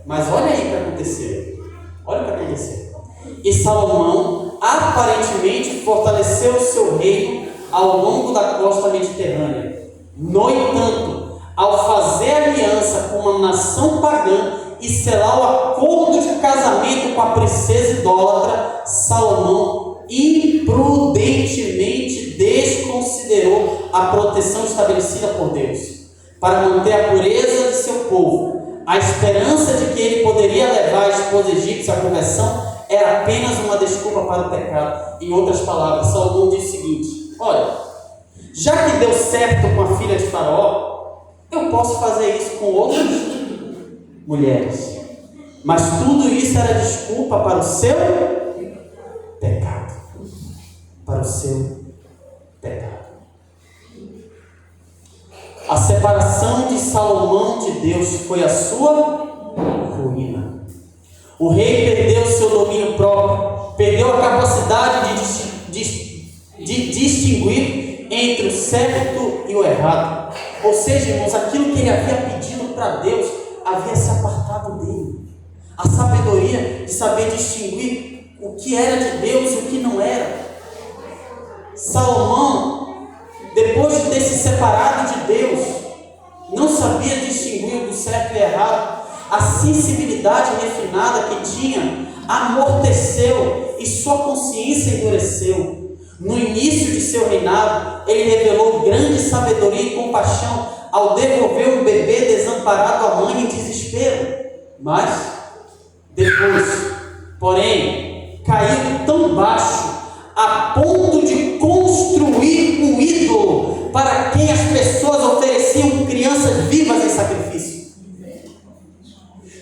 Mas olha aí o que aconteceu. Olha o que aconteceu. E Salomão aparentemente fortaleceu o seu reino ao longo da costa mediterrânea. No entanto, ao fazer aliança com uma nação pagã e selar o acordo de casamento com a princesa idólatra, Salomão imprudentemente desconsiderou a proteção estabelecida por Deus para manter a pureza de seu povo. A esperança de que ele poderia levar a esposa egípcia à conversão era apenas uma desculpa para o pecado. Em outras palavras, Salomão diz o seguinte: olha, Já que deu certo com a filha de Faraó, eu posso fazer isso com outras mulheres. Mas tudo isso era desculpa para o seu pecado. Para o seu pecado. A separação de Salomão de Deus foi a sua ruína. O rei perdeu seu domínio próprio, perdeu a capacidade de distinguir entre o certo e o errado. Ou seja, irmãos, aquilo que ele havia pedido para Deus havia se apartado dele. A sabedoria de saber distinguir o que era de Deus e o que não era. Salomão, depois de ter se separado de Deus, não sabia distinguir do certo e errado. A sensibilidade refinada que tinha amorteceu e sua consciência endureceu. No início de seu reinado, ele revelou grande sabedoria e compaixão ao devolver um bebê desamparado à mãe em desespero. Mas depois, porém, caiu tão baixo a ponto de construir um ídolo para quem as pessoas ofereciam crianças vivas em sacrifício.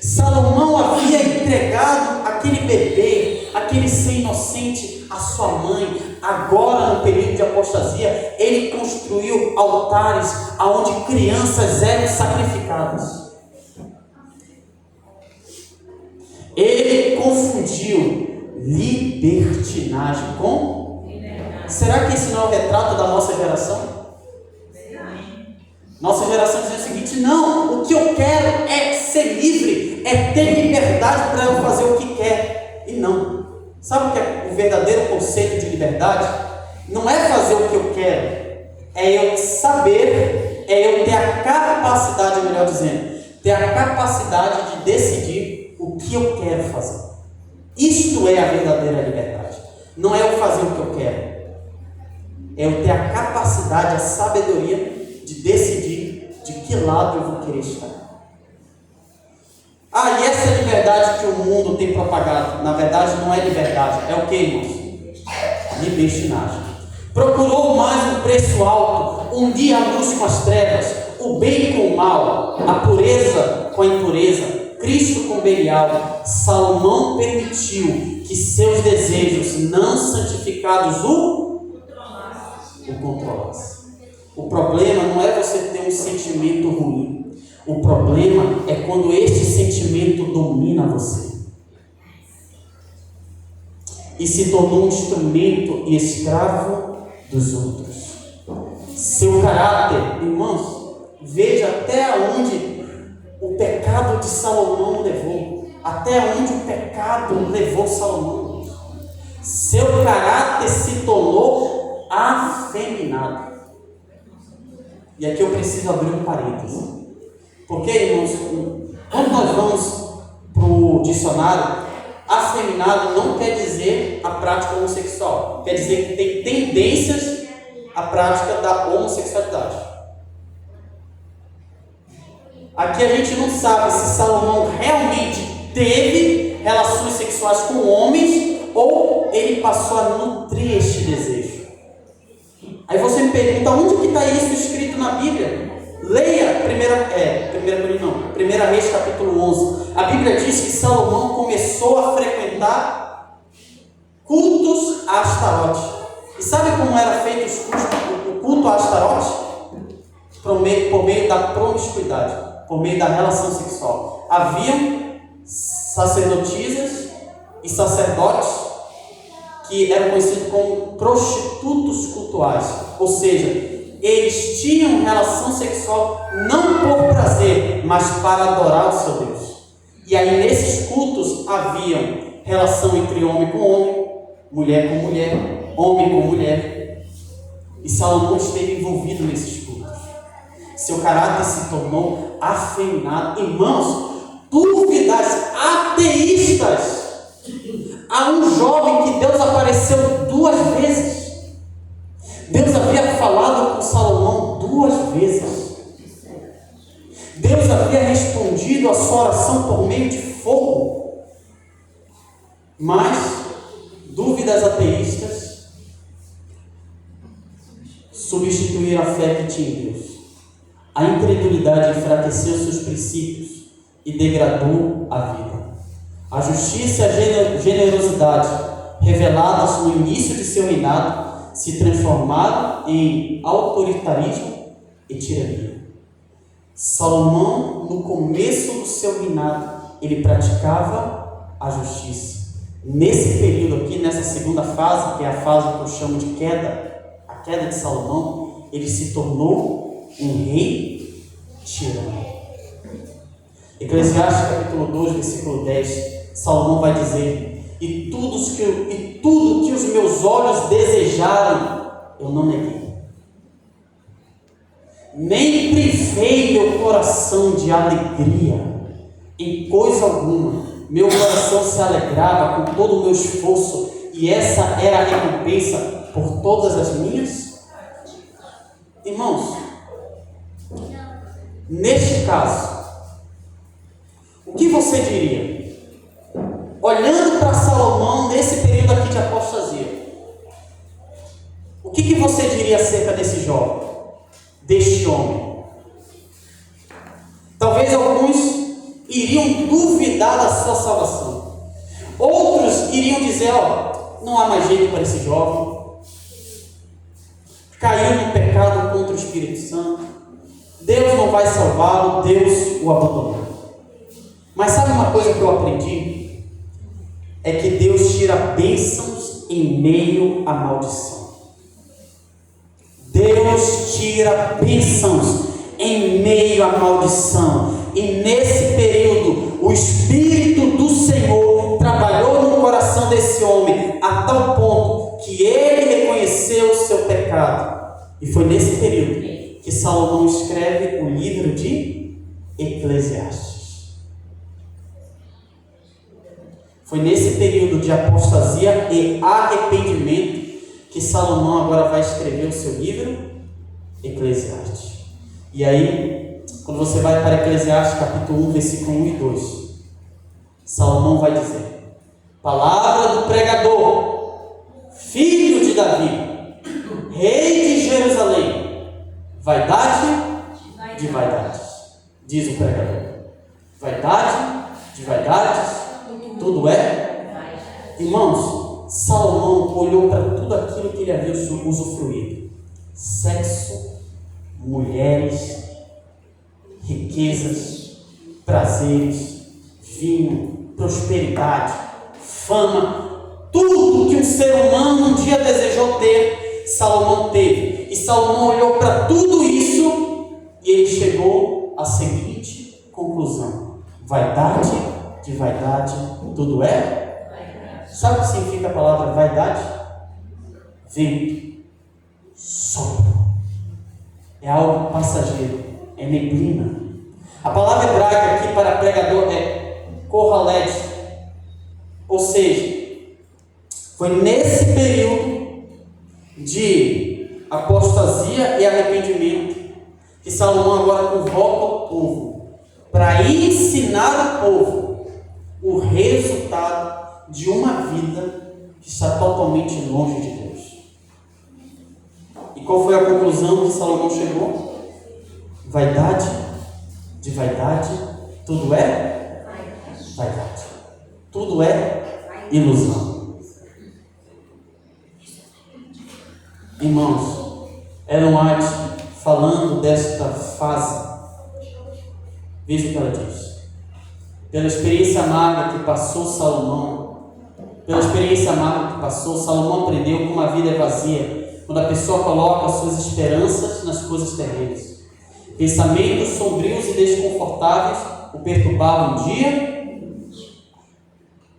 Salomão havia entregado aquele bebê, aquele ser inocente, à sua mãe. Agora, no período de apostasia, ele construiu altares onde crianças eram sacrificadas. Ele confundiu libertinagem com... Será que esse não é o retrato da nossa geração? Nossa geração diz o seguinte: não, o que eu quero é ser livre, é ter liberdade para eu fazer o que quer. E não. Sabe o que é o verdadeiro conceito de liberdade? Não é fazer o que eu quero, é eu saber, é eu ter a capacidade, melhor dizendo, ter a capacidade de decidir o que eu quero fazer. Isto é a verdadeira liberdade. Não é eu fazer o que eu quero, é eu ter a capacidade, a sabedoria de decidir de que lado eu vou querer estar. E essa liberdade que o mundo tem propagado, na verdade não é liberdade, é o que, irmãos? Libertinagem. Procurou mais um preço alto, unir a luz com as trevas, o bem com o mal, a pureza com a impureza, Cristo com Belial. Salomão permitiu que seus desejos não santificados o controlassem. O problema não é você ter um sentimento ruim. O problema é quando este sentimento domina você e se tornou um instrumento e escravo dos outros. Seu caráter, irmãos, veja até onde o pecado de Salomão levou. Até onde o pecado levou Salomão. Seu caráter se tornou afeminado. E aqui eu preciso abrir um parêntese. Porque, irmãos, quando nós vamos para o dicionário, afeminado não quer dizer a prática homossexual. Quer dizer que tem tendências à prática da homossexualidade. Aqui a gente não sabe se Salomão realmente teve relações sexuais com homens ou ele passou a nutrir este desejo. Aí você me pergunta, onde que está isso escrito na Bíblia? Leia 1 Reis capítulo 11. A Bíblia diz que Salomão começou a frequentar cultos a Astarote. E sabe como era feito o culto a Astarote? Por meio da promiscuidade, por meio da relação sexual. Haviam sacerdotisas e sacerdotes que eram conhecidos como prostitutos cultuais, ou seja, eles tinham relação sexual não por prazer, mas para adorar o seu Deus. E aí nesses cultos haviam relação entre homem com homem, mulher com mulher, homem com mulher. E Salomão esteve envolvido nesses cultos. Seu caráter se tornou afeminado. Irmãos, dúvidas ateístas. Há um jovem que Deus apareceu 2 vezes. Deus havia falado com Salomão 2 vezes. Deus havia respondido a sua oração por meio de fogo. Mas dúvidas ateístas substituíram a fé que tinha em Deus. A incredulidade enfraqueceu seus princípios e degradou a vida. A justiça e a generosidade, reveladas no início de seu reinado, se transformaram em autoritarismo e tirania. Salomão, no começo do seu reinado, ele praticava a justiça. Nesse período aqui, nessa segunda fase, que é a fase que eu chamo de queda, a queda de Salomão, ele se tornou um rei tirano. Eclesiastes capítulo 2, versículo 10, Salomão vai dizer: e tudo que os meus olhos desejaram, eu não neguei. Nem privei meu coração de alegria em coisa alguma. Meu coração se alegrava com todo o meu esforço, e essa era a recompensa por todas as minhas. Irmãos, neste caso, o que você diria? Olhando para Salomão nesse período aqui de apostasia, o que você diria acerca desse jovem, deste homem? Talvez alguns iriam duvidar da sua salvação. Outros iriam dizer: não há mais jeito para esse jovem. Caiu no pecado contra o Espírito Santo. Deus não vai salvá-lo, Deus o abandonou. Mas sabe uma coisa que eu aprendi? É que Deus tira bênçãos em meio à maldição. Deus tira bênçãos em meio à maldição. E nesse período, o Espírito do Senhor trabalhou no coração desse homem a tal ponto que ele reconheceu o seu pecado. E foi nesse período que Salomão escreve o livro de Eclesiastes. Foi nesse período de apostasia e arrependimento que Salomão agora vai escrever o seu livro Eclesiastes. E aí, quando você vai para Eclesiastes capítulo 1, versículo 1 e 2, Salomão vai dizer: palavra do pregador, filho de Davi, rei de Jerusalém, vaidade de vaidades, diz o pregador. Vaidade de vaidades, tudo é. Irmãos, Salomão olhou para tudo aquilo que ele havia usufruído: sexo, mulheres, riquezas, prazeres, vinho, prosperidade, fama, tudo que um ser humano um dia desejou ter, Salomão teve. E Salomão olhou para tudo isso e ele chegou à seguinte conclusão: vaidade de vaidade, tudo é. Sabe o que significa a palavra vaidade? Vento, sopro. É algo passageiro, é neblina. A palavra hebraica aqui para pregador é kohaled, ou seja, foi nesse período de apostasia e arrependimento que Salomão agora convoca o povo para ensinar o povo o resultado de uma vida que está totalmente longe de Deus. E qual foi a conclusão que Salomão chegou? Vaidade de vaidade, tudo é vaidade. Tudo é ilusão. Irmãos, Ellen White, falando desta fase, veja o que ela diz. Pela experiência amarga que passou Salomão, Salomão aprendeu que uma vida é vazia quando a pessoa coloca suas esperanças nas coisas terrenas. Pensamentos sombrios e desconfortáveis o perturbavam um dia.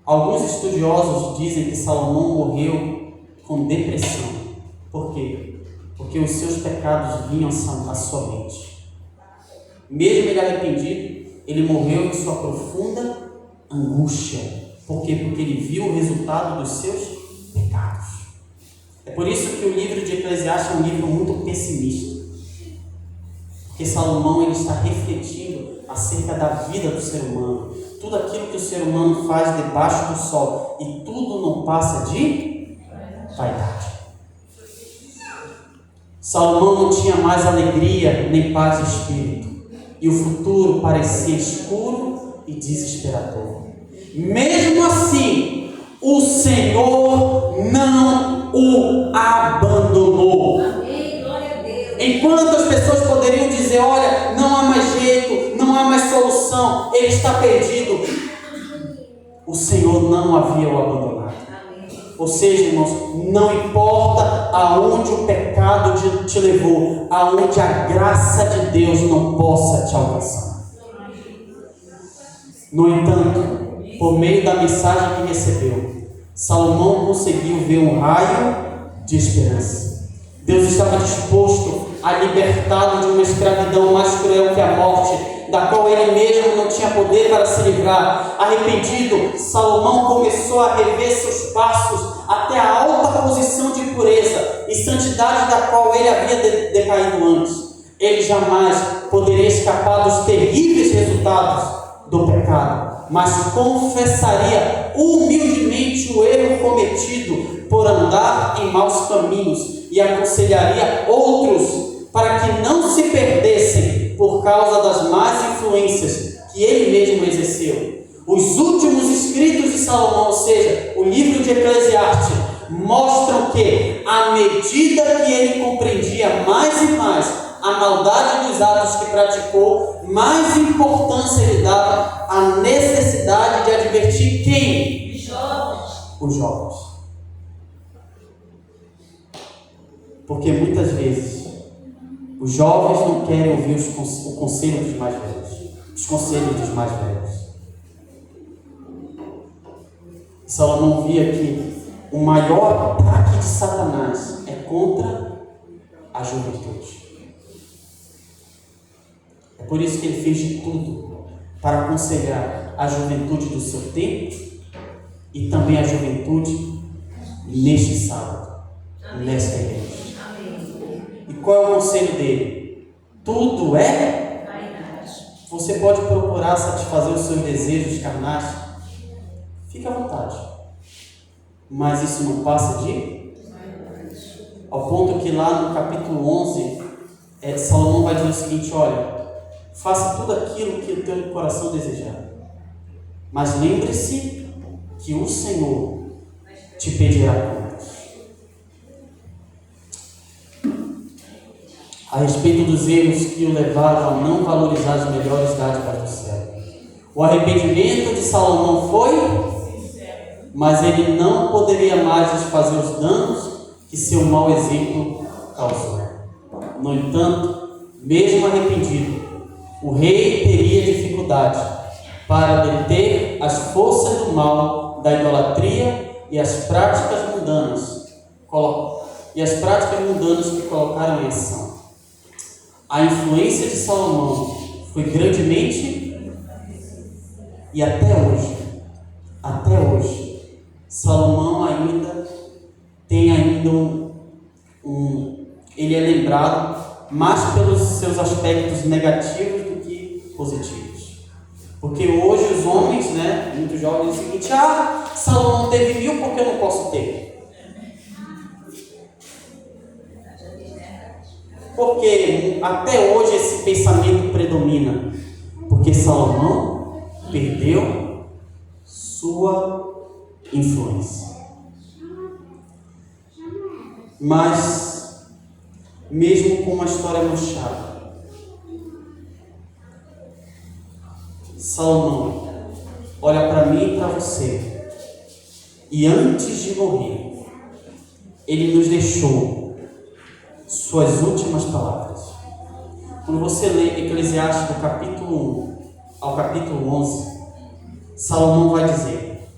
Alguns estudiosos dizem que Salomão morreu com depressão. Por quê? Porque os seus pecados vinham à sua mente. Mesmo ele arrependido, ele morreu em sua profunda angústia. Por quê? Porque ele viu o resultado dos seus pecados. É por isso que o livro de Eclesiastes é um livro muito pessimista. Porque Salomão ele está refletindo acerca da vida do ser humano. Tudo aquilo que o ser humano faz debaixo do sol. E tudo não passa de vaidade. Salomão não tinha mais alegria nem paz de espírito, e o futuro parecia escuro e desesperador. Mesmo assim, o Senhor não o abandonou. Amém, glória a Deus. Enquanto as pessoas poderiam dizer: olha, não há mais jeito, não há mais solução, ele está perdido, o Senhor não havia o abandonado. Ou seja, irmãos, não importa aonde o pecado te levou, aonde a graça de Deus não possa te alcançar. No entanto, por meio da mensagem que recebeu, Salomão conseguiu ver um raio de esperança. Deus estava disposto a libertá-lo de uma escravidão mais cruel que a morte, da qual ele mesmo não tinha poder para se livrar. Arrependido, Salomão começou a rever seus passos até a alta posição de pureza e santidade da qual ele havia decaído antes. Ele jamais poderia escapar dos terríveis resultados do pecado, mas confessaria humildemente o erro cometido por andar em maus caminhos e aconselharia outros para que não se perdessem por causa das más influências que ele mesmo exerceu. Os últimos escritos de Salomão, ou seja, o livro de Eclesiastes, mostram que, à medida que ele compreendia mais e mais a maldade dos atos que praticou, mais importância ele dava à necessidade de advertir quem? Os jovens. Os jovens. Porque muitas vezes os jovens não querem ouvir o conselho dos mais velhos, os conselhos dos mais velhos. Salomão via que o maior ataque de Satanás é contra a juventude. É por isso que ele fez de tudo para aconselhar a juventude do seu tempo e também a juventude neste sábado, nesta igreja. E qual é o conselho dele? Tudo é Vaidade. Você pode procurar satisfazer os seus desejos carnais, fique à vontade, mas isso não passa de ao ponto que lá no capítulo 11 Salomão vai dizer o seguinte: olha, faça tudo aquilo que o teu coração desejar, mas lembre-se que o Senhor te pedirá contas. A respeito dos erros que o levaram a não valorizar as melhores dádivas do céu. O arrependimento de Salomão foi, mas ele não poderia mais desfazer os danos que seu mau exemplo causou. No entanto, mesmo arrependido, o rei teria dificuldade para deter as forças do mal, da idolatria e as práticas mundanas que colocaram em ação. A influência de Salomão foi grandemente, e até hoje, Salomão tem ele é lembrado mais pelos seus aspectos negativos do que positivos. Porque hoje os homens, muitos jovens dizem o seguinte: Salomão teve 1000, por que eu não posso ter? Porque até hoje esse pensamento predomina. Porque Salomão perdeu sua influência. Mas, mesmo com uma história manchada, Salomão olha para mim e para você, e antes de morrer, ele nos deixou suas últimas palavras. Quando você lê Eclesiastes do capítulo 1 ao capítulo 11, Salomão vai dizer,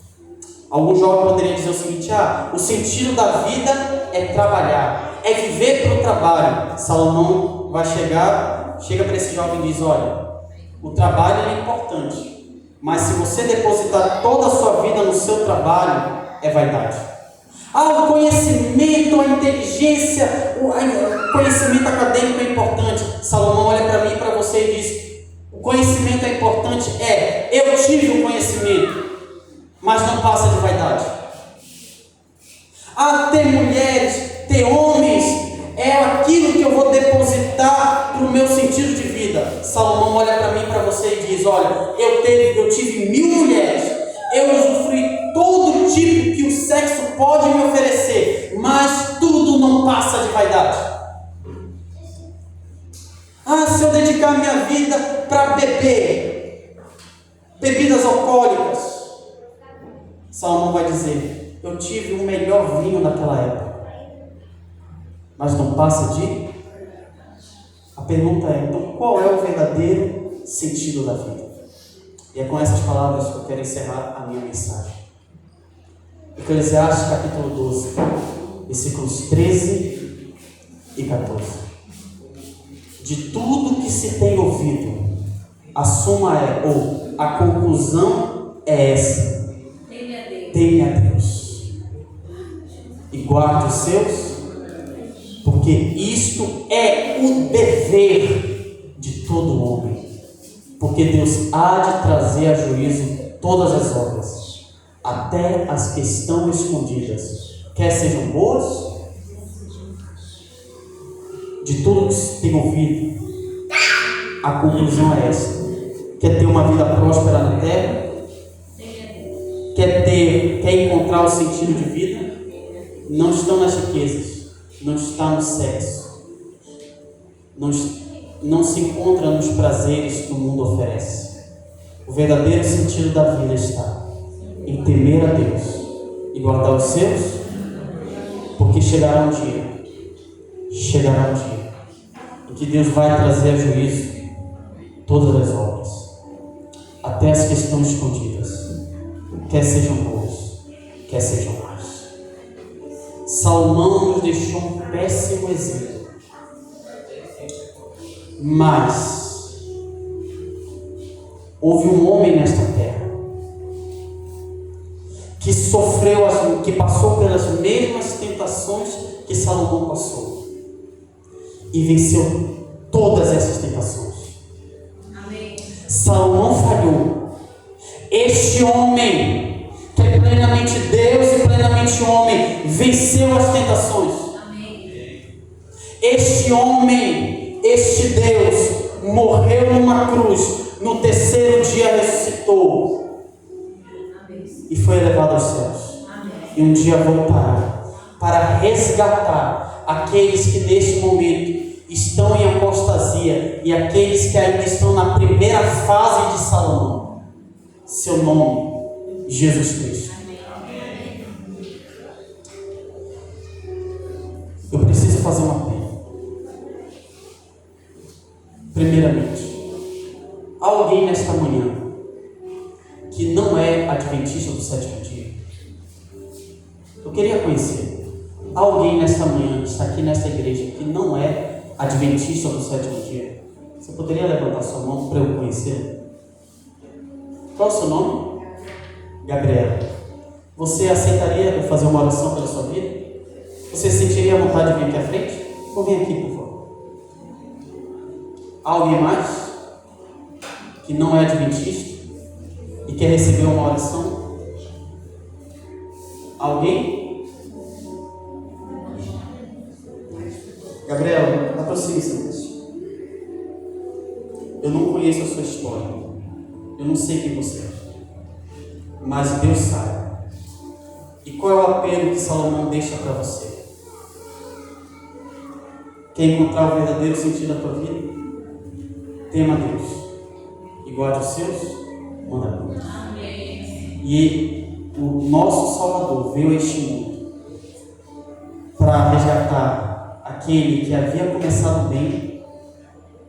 algum jovem poderia dizer o seguinte: o sentido da vida é trabalhar, é viver para o trabalho. Salomão chega para esse jovem e diz: olha, o trabalho é importante, mas se você depositar toda a sua vida no seu trabalho, é vaidade. O conhecimento, a inteligência, o conhecimento acadêmico é importante. Salomão olha para mim e para você e diz: o conhecimento é importante? Eu tive o conhecimento, mas não passa de vaidade. Ter mulheres, ter homens, é aquilo que vida, Salomão olha para mim e para você e diz: olha, eu tive 1000 mulheres, eu usufruí todo tipo que o sexo pode me oferecer, mas tudo não passa de vaidade. Ah, se eu dedicar minha vida para beber bebidas alcoólicas, Salomão vai dizer: eu tive o melhor vinho naquela época, mas não passa de... A pergunta é, então, qual é o verdadeiro sentido da vida? E é com essas palavras que eu quero encerrar a minha mensagem. Eclesiastes capítulo 12, versículos 13 e 14. De tudo que se tem ouvido, a suma é, ou a conclusão é essa: teme a Deus e guarde os seus, porque isto é o dever de todo homem, porque Deus há de trazer a juízo todas as obras, até as que estão escondidas, quer sejam boas. De tudo que se tem ouvido, a conclusão é essa: quer ter uma vida próspera na terra, quer encontrar o sentido de vida, não estão nas riquezas, não está no sexo, não se encontra nos prazeres que o mundo oferece. O verdadeiro sentido da vida está em temer a Deus e guardar os seus, porque chegará um dia em que Deus vai trazer a juízo todas as obras, até as que estão escondidas, quer sejam boas, quer sejam más. Salomão nos deixou um péssimo exemplo, mas houve um homem nesta terra que passou pelas mesmas tentações que Salomão passou e venceu todas essas tentações. Amém. Salomão falhou. Este homem, que é plenamente Deus e plenamente homem, venceu as tentações. Amém. Este homem, este Deus, morreu numa cruz, no terceiro dia ressuscitou. Amém. E foi elevado aos céus. Amém. E um dia voltará para resgatar aqueles que neste momento estão em apostasia e aqueles que ainda estão na primeira fase de Salomão. Seu nome, Jesus Cristo. Eu preciso fazer uma pergunta. Primeiramente, alguém nesta manhã que não é adventista do sétimo dia? Eu queria conhecer. Alguém nesta manhã que está aqui nesta igreja que não é adventista do sétimo dia? Você poderia levantar sua mão para eu conhecer? Qual é o seu nome? Gabriela. Você aceitaria eu fazer uma oração pela sua vida? Você sentiria a vontade de vir aqui à frente? Então vem aqui, por favor. Há alguém mais que não é adventista e quer receber uma oração? Alguém? Gabriela, aproxime-se. Eu não conheço a sua história. Eu não sei quem você é. Mas Deus sabe. E qual é o apelo que Salomão deixa para você? Quer encontrar o verdadeiro sentido da tua vida? Tema Deus e guarde os seus mandamentos. E o nosso Salvador veio a este mundo para resgatar aquele que havia começado bem,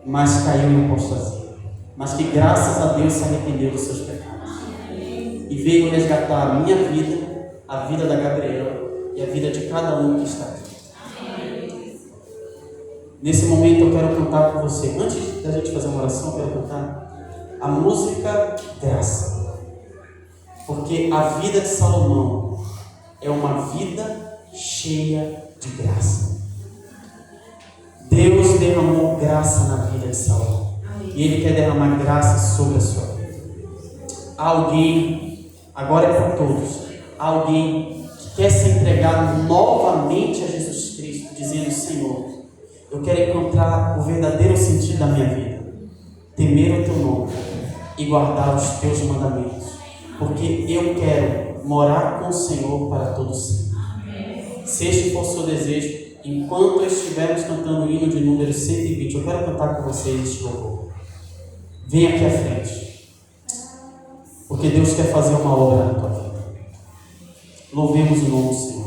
mas caiu em apostasia, mas que graças a Deus se arrependeu dos seus pecados e veio resgatar a minha vida, a vida da Gabriela e a vida de cada um que está aqui. Nesse momento eu quero cantar com você. Antes da gente fazer uma oração, eu quero cantar a música Graça, porque a vida de Salomão é uma vida cheia de graça. Deus derramou graça na vida de Salomão. E Ele quer derramar graça sobre a sua vida. Alguém, agora é para todos, alguém que quer se entregar novamente a Jesus Cristo, dizendo: Senhor, eu quero encontrar o verdadeiro sentido da minha vida. temer o teu nome e guardar os teus mandamentos, porque eu quero morar com o Senhor para todo sempre. Se este for o seu desejo, enquanto estivermos cantando o hino de número 120, eu quero cantar com vocês este louvor. Venha aqui à frente, porque Deus quer fazer uma obra na tua vida. Louvemos o nome do Senhor.